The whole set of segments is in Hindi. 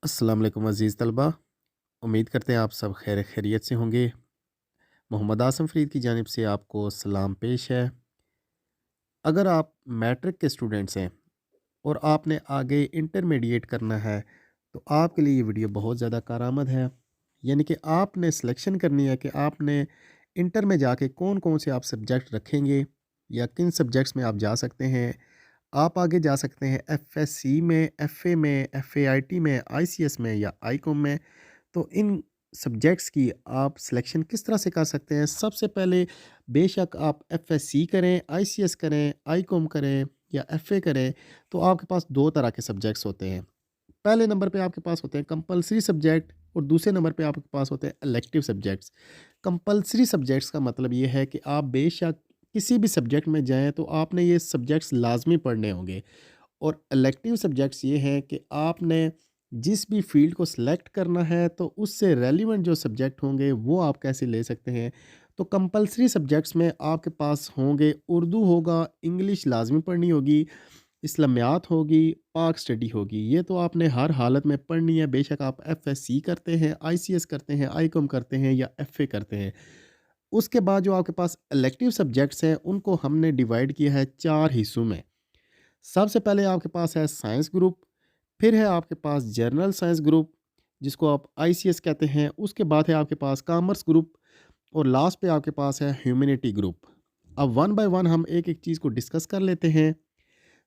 अस्सलाम वालेकुम अज़ीज़ तलबा। उम्मीद करते हैं आप सब खैर खैरियत से होंगे। मोहम्मद आसम फ़रीद की जानिब से आपको सलाम पेश है। अगर आप मैट्रिक के स्टूडेंट्स हैं और आपने आगे इंटरमीडिएट करना है, तो आपके लिए ये वीडियो बहुत ज़्यादा कारआमद है। यानी कि आपने सिलेक्शन करनी है कि आपने इंटर में जाके कौन-कौन से आप सब्जेक्ट रखेंगे या किन सब्जेक्ट्स में आप जा सकते हैं। आप आगे जा सकते हैं एफएससी में, एफए में, एफएआईटी में, आईसीएस में या आईकॉम में। तो इन सब्जेक्ट्स की आप सिलेक्शन किस तरह से कर सकते हैं? सबसे पहले बेशक आप एफएससी करें, आईसीएस करें, आईकॉम करें या एफए करें, तो आपके पास 2 तरह के सब्जेक्ट्स होते हैं। पहले नंबर पे आपके पास होते हैं कंपल्सरी सब्जेक्ट और दूसरे नंबर पे आपके पास होते हैं इलेक्टिव सब्जेक्ट्स। कंपल्सरी सब्जेक्ट्स का मतलब ये है कि आप बेशक किसी भी सब्जेक्ट में जाएँ तो आपने ये सब्जेक्ट्स लाज़मी पढ़ने होंगे। और इलेक्टिव सब्जेक्ट्स ये हैं कि आपने जिस भी फील्ड को सिलेक्ट करना है तो उससे रेलिवेंट जो सब्जेक्ट होंगे वो आप कैसे ले सकते हैं। तो कंपलसरी सब्जेक्ट्स में आपके पास होंगे उर्दू होगा, इंग्लिश लाजमी पढ़नी होगी, इस्लामियात होगी, पाक स्टडी होगी। ये तो आपने हर हालत में पढ़नी है, बेशक आप एफएससी करते हैं, आईसीएस करते हैं, आईकॉम करते हैं या एफए करते हैं। उसके बाद जो आपके पास इलेक्टिव सब्जेक्ट्स हैं उनको हमने डिवाइड किया है 4 हिस्सों में। सबसे पहले आपके पास है साइंस ग्रुप, फिर है आपके पास जनरल साइंस ग्रुप जिसको आप आईसीएस कहते हैं, उसके बाद है आपके पास कॉमर्स ग्रुप और लास्ट पे आपके पास है ह्यूमैनिटी ग्रुप। अब वन बाय वन हम एक-एक चीज़ को डिस्कस कर लेते हैं।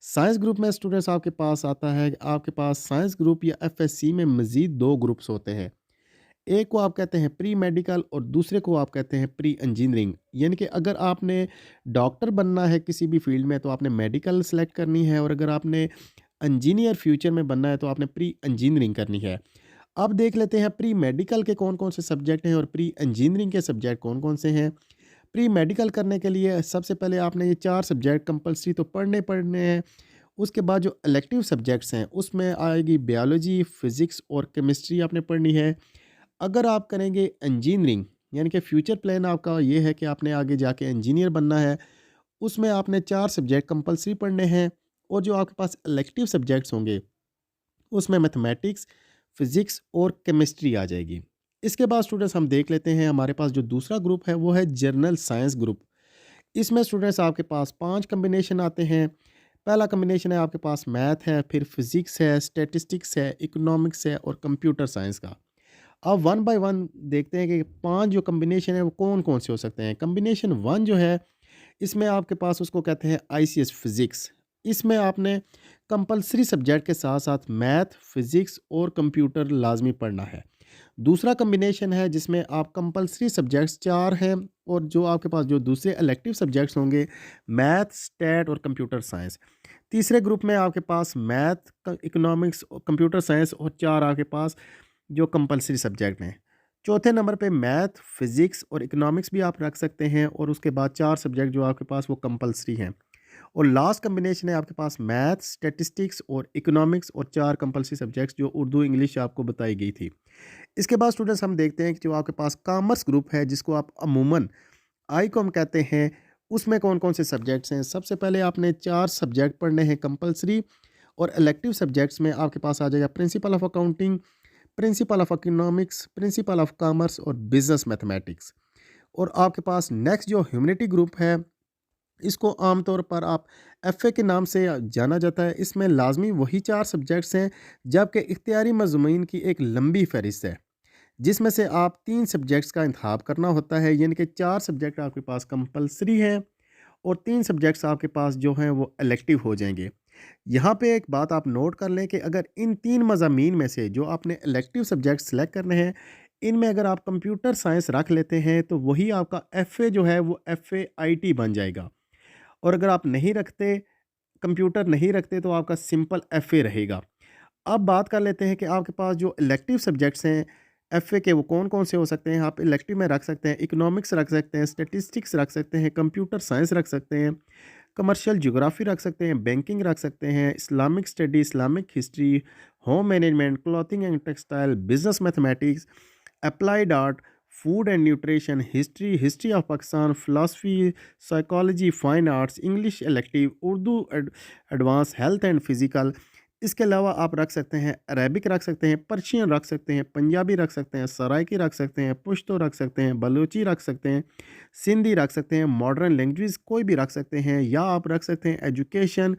साइंस ग्रुप में स्टूडेंट्स आपके पास आता है, आपके पास साइंस ग्रुप या एफएससी में मज़ीद 2 ग्रुप्स होते हैं। एक को आप कहते हैं प्री मेडिकल और दूसरे को आप कहते हैं प्री इंजीनियरिंग। यानी कि अगर आपने डॉक्टर बनना है किसी भी फील्ड में तो आपने मेडिकल सेलेक्ट करनी है, और अगर आपने इंजीनियर फ्यूचर में बनना है तो आपने प्री इंजीनियरिंग करनी है। अब देख लेते हैं प्री मेडिकल के कौन-कौन से सब्जेक्ट हैं और प्री इंजीनियरिंग के सब्जेक्ट कौन-कौन से हैं। प्री मेडिकल करने के लिए सबसे पहले आपने ये 4 सब्जेक्ट कंपल्सरी तो पढ़ने पढ़ने हैं। उसके बाद जो इलेक्टिव सब्जेक्ट्स हैं उसमें आएगी बायोलॉजी, फिज़िक्स और केमिस्ट्री आपने पढ़नी है। अगर आप करेंगे इंजीनियरिंग, यानी कि फ्यूचर प्लान आपका ये है कि आपने आगे जाके इंजीनियर बनना है, उसमें आपने 4 सब्जेक्ट कंपल्सरी पढ़ने हैं। और जो आपके पास इलेक्टिव सब्जेक्ट्स होंगे उसमें मैथमेटिक्स, फिज़िक्स और केमिस्ट्री आ जाएगी। इसके बाद स्टूडेंट्स हम देख लेते हैं हमारे पास जो दूसरा ग्रुप है वो है जनरल साइंस ग्रुप। इसमें स्टूडेंट्स आपके पास 5 कॉम्बिनेशन आते हैं। पहला कॉम्बिनेशन है आपके पास मैथ है, फिर फिज़िक्स है, स्टैटिस्टिक्स है, इकोनॉमिक्स है और कंप्यूटर साइंस का। अब वन बाय वन देखते हैं कि 5 जो कॉम्बिनेशन है वो कौन-कौन से हो सकते हैं। कॉम्बिनेशन 1 जो है इसमें आपके पास उसको कहते हैं आईसीएस फिज़िक्स। इसमें आपने कंपल्सरी सब्जेक्ट के साथ-साथ मैथ, फिज़िक्स और कंप्यूटर लाज़मी पढ़ना है। दूसरा कॉम्बिनेशन है जिसमें आप कंपल्सरी सब्जेक्ट्स 4 हैं और जो आपके पास जो दूसरे इलेक्टिव सब्जेक्ट्स होंगे मैथ, स्टैट और कंप्यूटर साइंस। तीसरे ग्रुप में आपके पास मैथ, इकोनॉमिक्स और कंप्यूटर साइंस और 4 आपके पास जो कंपल्सरी सब्जेक्ट हैं। चौथे नंबर पे मैथ, फिज़िक्स और इकोनॉमिक्स भी आप रख सकते हैं और उसके बाद 4 सब्जेक्ट जो आपके पास वो कंपल्सरी हैं। और लास्ट कॉम्बिनेशन है आपके पास मैथ, स्टैटिस्टिक्स और इकोनॉमिक्स और 4 कंपल्सरी सब्जेक्ट्स जो उर्दू, इंग्लिश आपको बताई गई थी। इसके बाद स्टूडेंट्स हम देखते हैं कि जो आपके पास कॉमर्स ग्रुप है जिसको आप अमूमन आईकॉम कहते हैं, उसमें कौन-कौन से सब्जेक्ट्स हैं। सबसे पहले आपने 4 सब्जेक्ट पढ़ने हैं कंपल्सरी और इलेक्टिव सब्जेक्ट्स में आपके पास आ जाएगा principle of accounting, principle of economics, principle of commerce और बिजनेस मैथमेटिक्स। और आपके पास नेक्स्ट जो ह्यूमैनिटी ग्रुप है इसको आमतौर पर आप एफ़ए के नाम से जाना जाता है। इसमें लाजमी वही 4 सब्जेक्ट्स हैं, जबकि इख्तियारी मज़मून की एक लंबी फ़हरिस्त है जिसमें से आप 3 सब्जेक्ट्स का इंतखाब करना होता है। यानी कि 4 सब्जेक्ट आपके पास कंपल्सरी हैं और 3 सब्जेक्ट्स आपके पास जो हैं वो इलेक्टिव हो जाएंगे। यहाँ पे एक बात आप नोट कर लें कि अगर इन 3 मज़ामीन में से जो आपने इलेक्टिव सब्जेक्ट सेलेक्ट करने हैं, इनमें अगर आप कंप्यूटर साइंस रख लेते हैं तो वही आपका एफ़ए जो है वो एफ़ए आईटी बन जाएगा। और अगर आप नहीं रखते, कंप्यूटर नहीं रखते, तो आपका सिंपल एफ़ए रहेगा। अब बात कर लेते हैं कि आपके पास जो इलेक्टिव सब्जेक्ट्स हैं एफ़ए के वो कौन-कौन से हो सकते हैं। आप इलेक्टिव में रख सकते हैं, इकोनॉमिक्स रख सकते हैं, स्टैटिस्टिक्स रख सकते हैं, कंप्यूटर साइंस रख सकते हैं, कमर्शियल ज्योग्राफी रख सकते हैं, बैंकिंग रख सकते हैं, Islamic study, Islamic history, home management, clothing and textile, business mathematics, applied art, food and nutrition, history, history of Pakistan, philosophy, psychology, fine arts, English elective, Urdu advance, health and physical. इसके अलावा आप रख सकते हैं अरेबिक रख सकते हैं, पर्शियन रख सकते हैं, पंजाबी रख सकते हैं, सराइकी रख सकते हैं, पुश्तो रख सकते हैं, बलूची रख सकते हैं, सिंधी रख सकते हैं, मॉडर्न लैंग्वेज कोई भी रख सकते हैं, या आप रख सकते हैं education,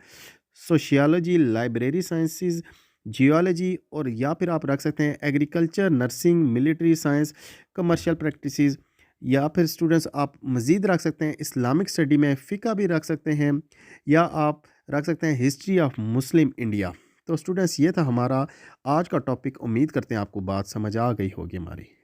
sociology, library sciences, geology, और या फिर आप रख सकते हैं agriculture, nursing, military science, commercial practices, या फिर स्टूडेंट्स आप मज़ीद रख सकते हैं इस्लामिक स्टडी में फ़िक़्ह भी रख सकते हैं, या आप रख सकते हैं हिस्ट्री ऑफ मुस्लिम इंडिया। तो स्टूडेंट्स ये था हमारा आज का टॉपिक। उम्मीद करते हैं आपको बात समझ आ गई होगी हमारी।